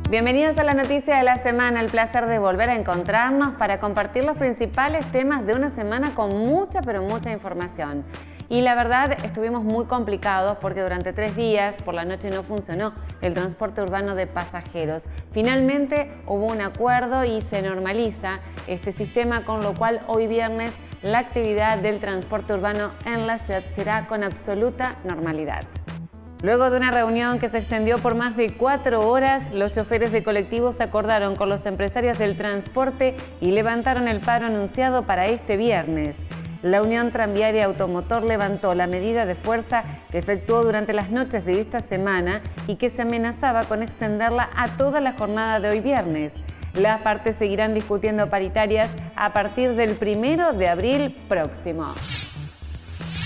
Bienvenidos a la noticia de la semana, el placer de volver a encontrarnos para compartir los principales temas de una semana con mucha pero mucha información. Y la verdad estuvimos muy complicados porque durante 3 días por la noche no funcionó el transporte urbano de pasajeros. Finalmente hubo un acuerdo y se normaliza este sistema, con lo cual hoy viernes la actividad del transporte urbano en la ciudad será con absoluta normalidad. Luego de una reunión que se extendió por más de 4 horas, los choferes de colectivos acordaron con los empresarios del transporte y levantaron el paro anunciado para este viernes. La Unión Tranviaria Automotor levantó la medida de fuerza que efectuó durante las noches de esta semana y que se amenazaba con extenderla a toda la jornada de hoy viernes. Las partes seguirán discutiendo paritarias a partir del 1 de abril próximo.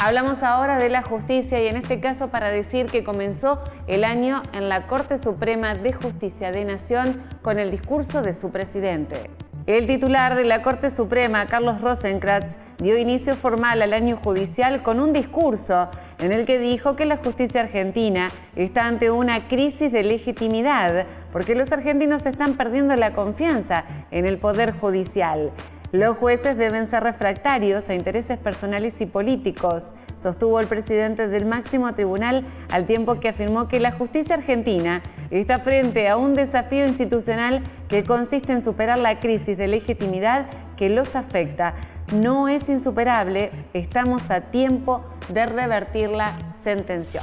Hablamos ahora de la justicia y en este caso para decir que comenzó el año en la Corte Suprema de Justicia de Nación con el discurso de su presidente. El titular de la Corte Suprema, Carlos Rosenkrantz, dio inicio formal al año judicial con un discurso en el que dijo que la justicia argentina está ante una crisis de legitimidad porque los argentinos están perdiendo la confianza en el poder judicial. Los jueces deben ser refractarios a intereses personales y políticos, sostuvo el presidente del máximo tribunal, al tiempo que afirmó que la justicia argentina está frente a un desafío institucional que consiste en superar la crisis de legitimidad que los afecta. No es insuperable, estamos a tiempo de revertirla, sentenció.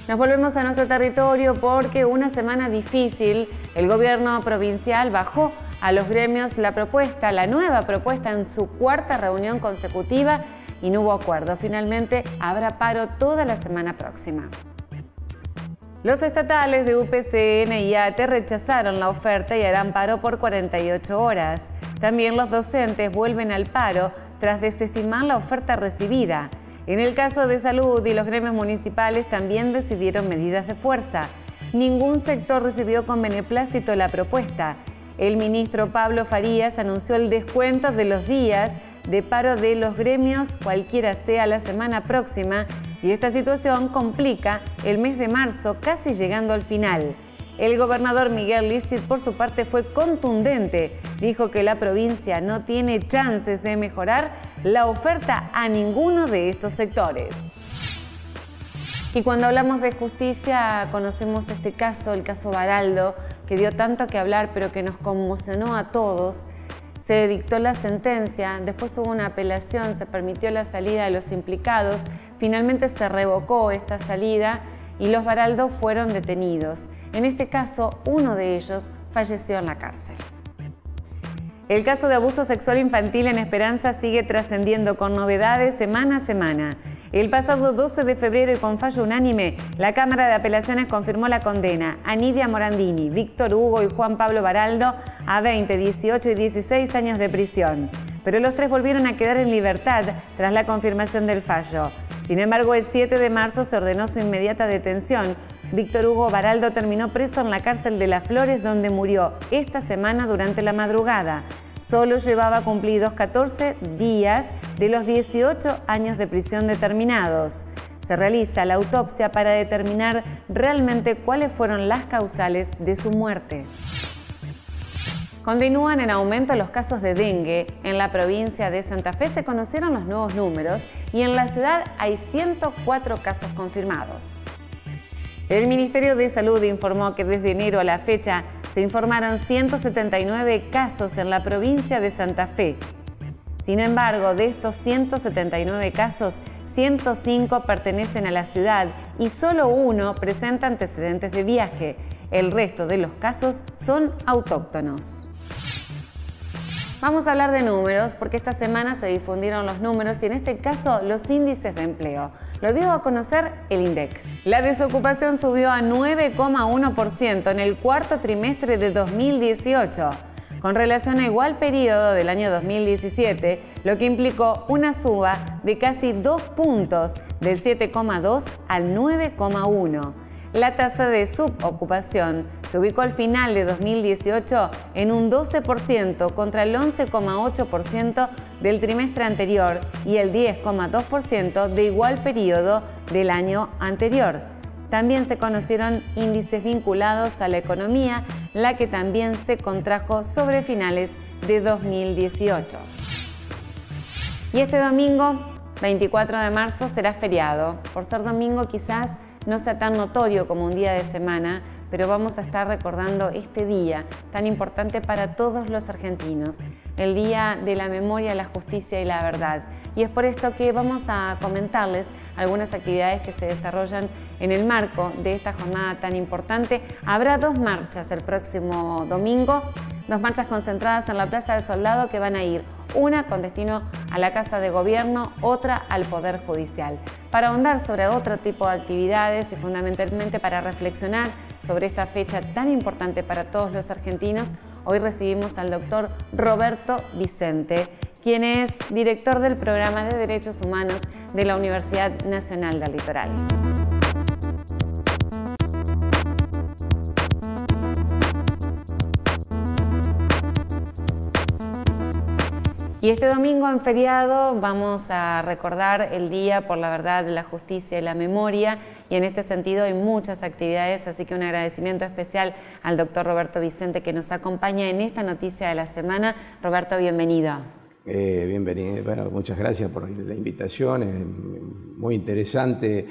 Nos volvemos a nuestro territorio porque una semana difícil, el gobierno provincial bajó a los gremios la nueva propuesta en su 4ª reunión consecutiva y no hubo acuerdo. Finalmente habrá paro toda la semana próxima. Los estatales de UPCN y ATE rechazaron la oferta y harán paro por 48 horas. También los docentes vuelven al paro tras desestimar la oferta recibida. En el caso de salud y los gremios municipales también decidieron medidas de fuerza. Ningún sector recibió con beneplácito la propuesta. El ministro Pablo Farías anunció el descuento de los días de paro de los gremios, cualquiera sea la semana próxima, y esta situación complica el mes de marzo, casi llegando al final. El gobernador Miguel Lifchit, por su parte, fue contundente. Dijo que la provincia no tiene chances de mejorar la oferta a ninguno de estos sectores. Y cuando hablamos de justicia, conocemos este caso, el caso Baraldo, que dio tanto que hablar, pero que nos conmocionó a todos. Se dictó la sentencia, después hubo una apelación, se permitió la salida de los implicados, finalmente se revocó esta salida y los Baraldo fueron detenidos. En este caso, uno de ellos falleció en la cárcel. El caso de abuso sexual infantil en Esperanza sigue trascendiendo con novedades semana a semana. El pasado 12 de febrero y con fallo unánime, la Cámara de Apelaciones confirmó la condena a Nidia Morandini, Víctor Hugo y Juan Pablo Baraldo a 20, 18 y 16 años de prisión. Pero los 3 volvieron a quedar en libertad tras la confirmación del fallo. Sin embargo, el 7 de marzo se ordenó su inmediata detención. Víctor Hugo Baraldo terminó preso en la cárcel de Las Flores, donde murió esta semana durante la madrugada. Solo llevaba cumplidos 14 días de los 18 años de prisión determinados. Se realiza la autopsia para determinar realmente cuáles fueron las causales de su muerte. Continúan en aumento los casos de dengue. En la provincia de Santa Fe se conocieron los nuevos números y en la ciudad hay 104 casos confirmados. El Ministerio de Salud informó que desde enero a la fecha se informaron 179 casos en la provincia de Santa Fe. Sin embargo, de estos 179 casos, 105 pertenecen a la ciudad y solo 1 presenta antecedentes de viaje. El resto de los casos son autóctonos. Vamos a hablar de números porque esta semana se difundieron los números y en este caso los índices de empleo. Lo dio a conocer el INDEC. La desocupación subió a 9,1% en el 4º trimestre de 2018, con relación a igual periodo del año 2017, lo que implicó una suba de casi 2 puntos, del 7,2 al 9,1. La tasa de subocupación se ubicó al final de 2018 en un 12% contra el 11,8% del trimestre anterior y el 10,2% de igual periodo del año anterior. también se conocieron índices vinculados a la economía, la que también se contrajo sobre finales de 2018. Y este domingo, 24 de marzo, será feriado. Por ser domingo quizás no sea tan notorio como un día de semana, pero vamos a estar recordando este día tan importante para todos los argentinos, el Día de la Memoria, la Justicia y la Verdad. Y es por esto que vamos a comentarles algunas actividades que se desarrollan en el marco de esta jornada tan importante. Habrá 2 marchas el próximo domingo, 2 marchas concentradas en la Plaza del Soldado que van a ir, una con destino a la Casa de Gobierno, otra al Poder Judicial. Para ahondar sobre otro tipo de actividades y fundamentalmente para reflexionar sobre esta fecha tan importante para todos los argentinos, hoy recibimos al doctor Roberto Vicente, quien es director del Programa de Derechos Humanos de la Universidad Nacional del Litoral. Y este domingo en feriado vamos a recordar el Día por la Verdad, la Justicia y la Memoria, y en este sentido hay muchas actividades, así que un agradecimiento especial al doctor Roberto Vicente que nos acompaña en esta noticia de la semana. Roberto, bienvenido. Bienvenido, bueno, muchas gracias por la invitación, es muy interesante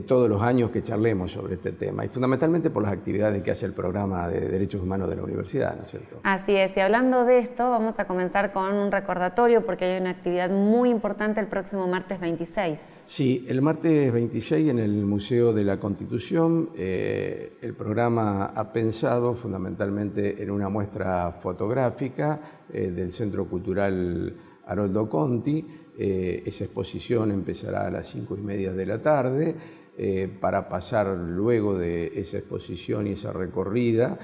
todos los años que charlemos sobre este tema y fundamentalmente por las actividades que hace el Programa de Derechos Humanos de la Universidad, ¿no es cierto? Así es, y hablando de esto vamos a comenzar con un recordatorio porque hay una actividad muy importante el próximo martes 26. Sí, el martes 26 en el Museo de la Constitución el programa ha pensado fundamentalmente en una muestra fotográfica del Centro Cultural Haroldo Conti. Esa exposición empezará a las 5:30 de la tarde para pasar luego de esa exposición y esa recorrida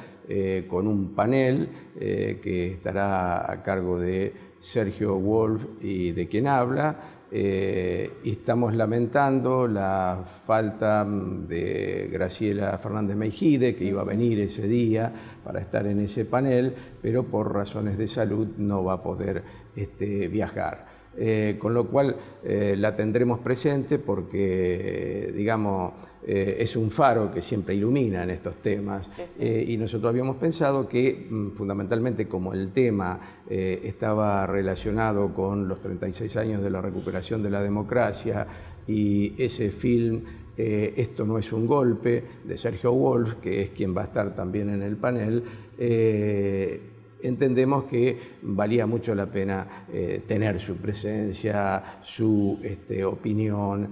con un panel que estará a cargo de Sergio Wolf y de quien habla. Y estamos lamentando la falta de Graciela Fernández Meijide, que iba a venir ese día para estar en ese panel, pero por razones de salud no va a poder viajar. Con lo cual la tendremos presente porque, digamos, es un faro que siempre ilumina en estos temas. Sí. Y nosotros habíamos pensado que fundamentalmente como el tema estaba relacionado con los 36 años de la recuperación de la democracia y ese film Esto no es un golpe, de Sergio Wolf, que es quien va a estar también en el panel, entendemos que valía mucho la pena tener su presencia, su opinión,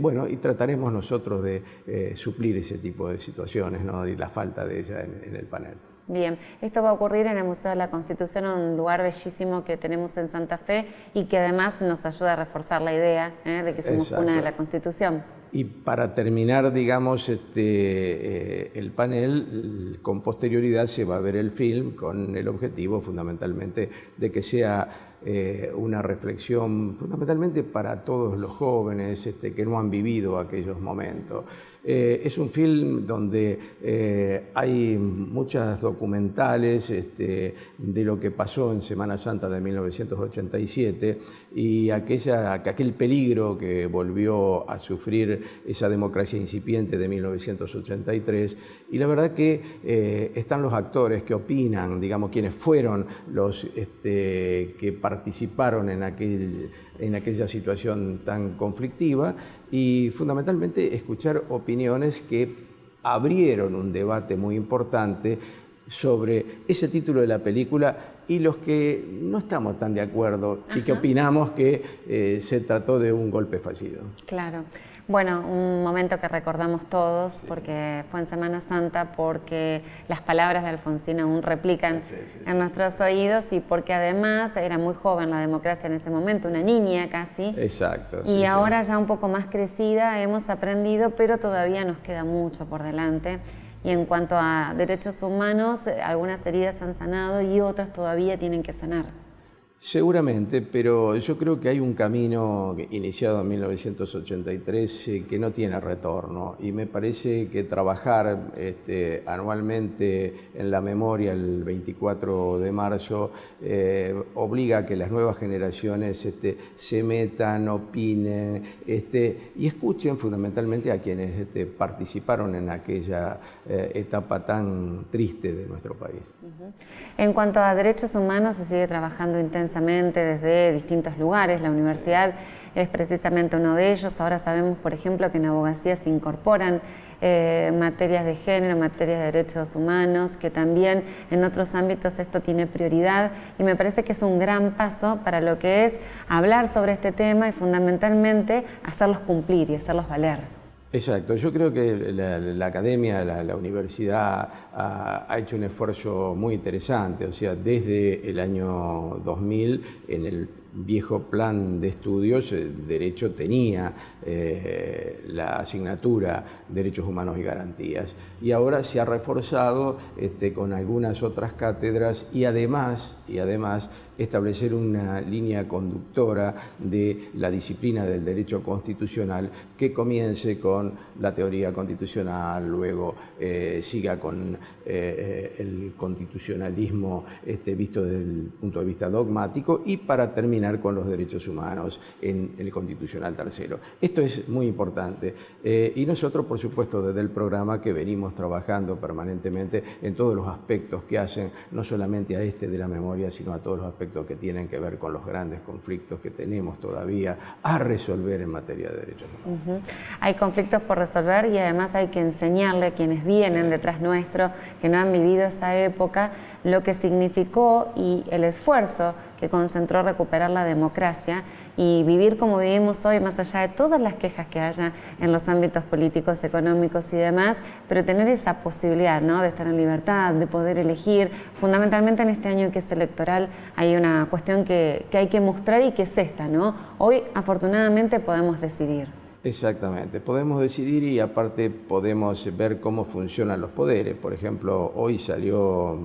bueno, y trataremos nosotros de suplir ese tipo de situaciones, ¿no? Y la falta de ella en el panel. Bien, esto va a ocurrir en el Museo de la Constitución, un lugar bellísimo que tenemos en Santa Fe y que además nos ayuda a reforzar la idea de que somos cuna de la Constitución. Y para terminar, digamos, el panel, con posterioridad se va a ver el film con el objetivo fundamentalmente de que sea una reflexión fundamentalmente para todos los jóvenes que no han vivido aquellos momentos. Es un film donde hay muchas documentales de lo que pasó en Semana Santa de 1987 y aquel peligro que volvió a sufrir esa democracia incipiente de 1983. Y la verdad que están los actores que opinan, digamos, quienes fueron los que participaron en aquella situación tan conflictiva y fundamentalmente escuchar opiniones que abrieron un debate muy importante sobre ese título de la película y los que no estamos tan de acuerdo. Ajá. Y que opinamos que se trató de un golpe fallido. Claro. Bueno, un momento que recordamos todos porque fue en Semana Santa, porque las palabras de Alfonsín aún replican en nuestros oídos y porque además era muy joven la democracia en ese momento, una niña casi. Exacto. Y ahora ya un poco más crecida hemos aprendido, pero todavía nos queda mucho por delante. Y en cuanto a derechos humanos, algunas heridas han sanado y otras todavía tienen que sanar. Seguramente, pero yo creo que hay un camino iniciado en 1983 que no tiene retorno, y me parece que trabajar anualmente en la memoria el 24 de marzo obliga a que las nuevas generaciones se metan, opinen y escuchen fundamentalmente a quienes participaron en aquella etapa tan triste de nuestro país. En cuanto a derechos humanos, se sigue trabajando intensamente desde distintos lugares. La universidad es precisamente uno de ellos. Ahora sabemos, por ejemplo, que en abogacía se incorporan materias de género, materias de derechos humanos, que también en otros ámbitos esto tiene prioridad, y me parece que es un gran paso para lo que es hablar sobre este tema y fundamentalmente hacerlos cumplir y hacerlos valer. Exacto, yo creo que la academia, la universidad ha hecho un esfuerzo muy interesante, o sea, desde el año 2000 en el viejo plan de estudios, Derecho tenía la asignatura Derechos Humanos y Garantías, y ahora se ha reforzado con algunas otras cátedras y además establecer una línea conductora de la disciplina del derecho constitucional que comience con la teoría constitucional, luego siga con el constitucionalismo visto desde el punto de vista dogmático, y para terminar con los derechos humanos en el Constitucional tercero. Esto es muy importante y nosotros, por supuesto, desde el programa que venimos trabajando permanentemente en todos los aspectos que hacen no solamente a de la memoria, sino a todos los aspectos que tienen que ver con los grandes conflictos que tenemos todavía a resolver en materia de derechos humanos. Hay conflictos por resolver y además hay que enseñarle a quienes vienen detrás nuestro, que no han vivido esa época, lo que significó y el esfuerzo que concentró recuperar la democracia y vivir como vivimos hoy, más allá de todas las quejas que haya en los ámbitos políticos, económicos y demás, pero tener esa posibilidad, ¿no?, de estar en libertad, de poder elegir. Fundamentalmente en este año que es electoral hay una cuestión que hay que mostrar y que es esta, ¿no? Hoy afortunadamente podemos decidir. Exactamente, podemos decidir y aparte podemos ver cómo funcionan los poderes. Por ejemplo, hoy salió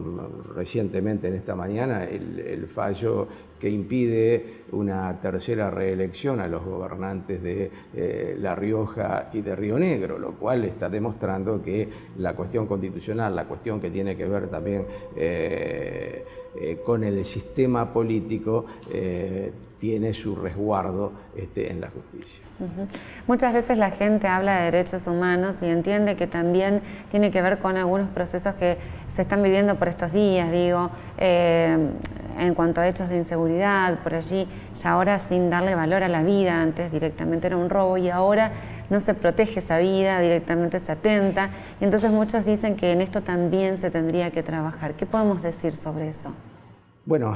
recientemente en esta mañana el fallo que impide una tercera reelección a los gobernantes de La Rioja y de Río Negro, lo cual está demostrando que la cuestión constitucional, la cuestión que tiene que ver también con el sistema político, tiene su resguardo en la justicia. Muchas veces la gente habla de derechos humanos y entiende que también tiene que ver con algunos procesos que se están viviendo por estos días, digo, en cuanto a hechos de inseguridad, por allí, ya ahora sin darle valor a la vida, antes directamente era un robo y ahora no se protege esa vida, directamente se atenta, y entonces muchos dicen que en esto también se tendría que trabajar. ¿Qué podemos decir sobre eso? Bueno,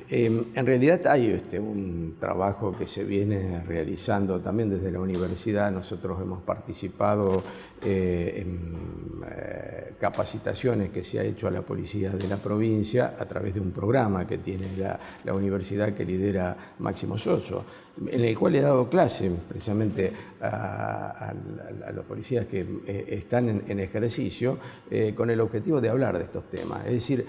en realidad hay un trabajo que se viene realizando también desde la universidad. Nosotros hemos participado en capacitaciones que se ha hecho a la policía de la provincia a través de un programa que tiene la universidad que lidera Máximo Soso, en el cual he dado clase precisamente a los policías que están en ejercicio con el objetivo de hablar de estos temas. Es decir,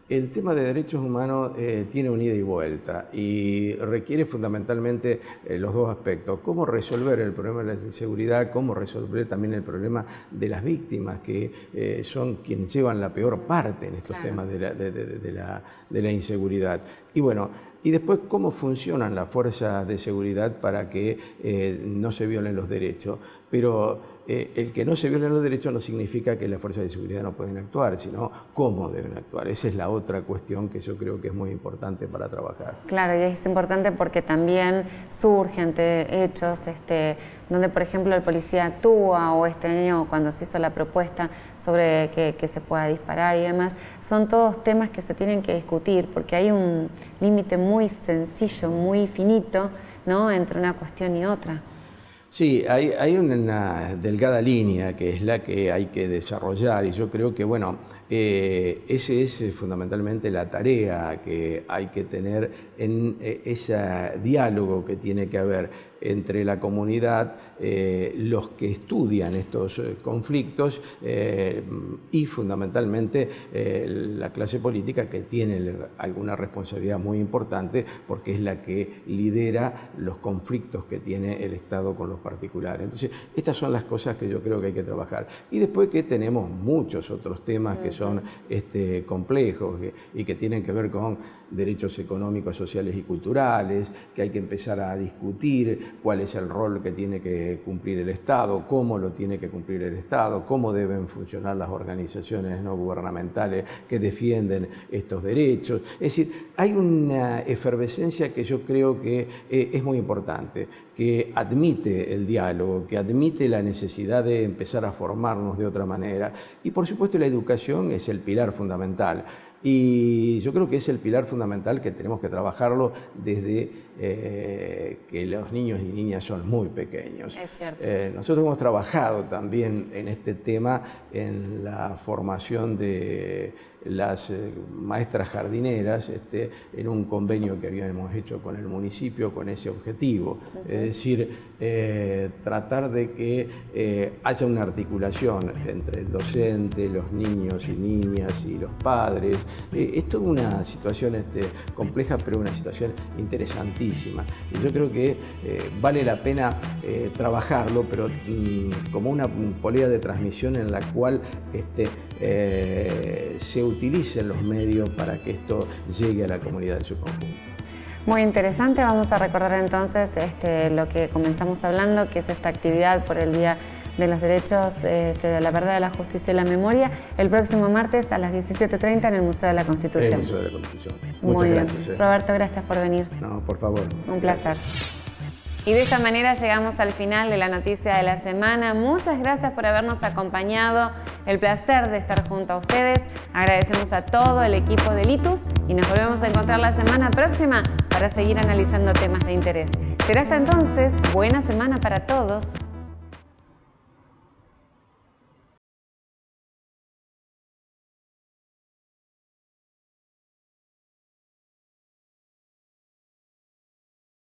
el tema de derechos humanos tiene un ida y vuelta y requiere fundamentalmente los dos aspectos: cómo resolver el problema de la inseguridad, cómo resolver también el problema de las víctimas, que son quienes llevan la peor parte en estos temas de la inseguridad. Y bueno, y después cómo funcionan las fuerzas de seguridad para que no se violen los derechos. Pero el que no se violen los derechos no significa que las fuerzas de seguridad no pueden actuar, sino cómo deben actuar. Esa es la otra cuestión que yo creo que es muy importante para trabajar. Claro, y es importante porque también surge ante hechos donde, por ejemplo, el policía actúa, o este año cuando se hizo la propuesta sobre que se pueda disparar y demás, son todos temas que se tienen que discutir porque hay un límite muy sencillo, muy finito, ¿no?, entre una cuestión y otra. Sí, hay una delgada línea que es la que hay que desarrollar, y yo creo que, bueno, esa es fundamentalmente la tarea que hay que tener en ese diálogo que tiene que haber entre la comunidad, los que estudian estos conflictos y fundamentalmente la clase política, que tiene alguna responsabilidad muy importante porque es la que lidera los conflictos que tiene el Estado con los particulares. Entonces, estas son las cosas que yo creo que hay que trabajar. Y después que tenemos muchos otros temas que son complejos y que tienen que ver con derechos económicos, sociales y culturales, que hay que empezar a discutir cuál es el rol que tiene que cumplir el Estado, cómo lo tiene que cumplir el Estado, cómo deben funcionar las organizaciones no gubernamentales que defienden estos derechos. Es decir, hay una efervescencia que yo creo que es muy importante, que admite el diálogo, que admite la necesidad de empezar a formarnos de otra manera. Y por supuesto la educación es el pilar fundamental. Y yo creo que es el pilar fundamental que tenemos que trabajarlo desde que los niños y niñas son muy pequeños. Es cierto. Nosotros hemos trabajado también en este tema en la formación de las maestras jardineras en un convenio que habíamos hecho con el municipio con ese objetivo. Es decir, tratar de que haya una articulación entre el docente, los niños y niñas y los padres. Es toda una situación compleja, pero una situación interesantísima. Y yo creo que vale la pena trabajarlo, pero como una polea de transmisión en la cual se utilicen los medios para que esto llegue a la comunidad en su conjunto. Muy interesante. Vamos a recordar entonces lo que comenzamos hablando, que es esta actividad por el Día de los Derechos, de la Verdad, de la Justicia y la Memoria, el próximo martes a las 17:30 en el Museo de la Constitución. El Museo de la Constitución. Muchas gracias. Roberto, gracias por venir. No, por favor. Un placer. Gracias. Y de esta manera llegamos al final de la noticia de la semana. Muchas gracias por habernos acompañado. El placer de estar junto a ustedes. Agradecemos a todo el equipo de Litus y nos volvemos a encontrar la semana próxima para seguir analizando temas de interés. Será hasta entonces, buena semana para todos.